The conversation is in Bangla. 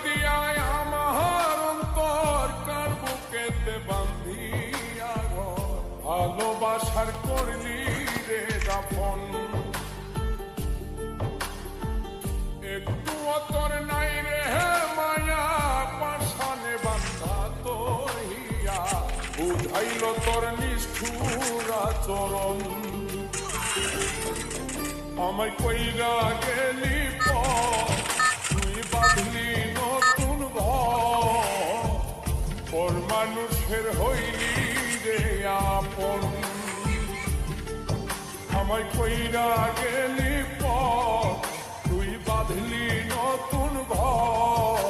দিয়া আমার অন্তর কার বুকেতে বান্ধিয়া ঘর ভালোবাসার করলি রে দাফন একটু তোর নাই রে মায়া পাশানে বান্ধা তোর হিয়া বুঝাইল তোর নিষ্ঠুর আচরণ আমায় কইরা গেলি তুই বাঁধলি নতুন ঘর পর মানুষের হইলি রে আপন আমায় কইরা গেলি তুই বাঁধলি নতুন ঘর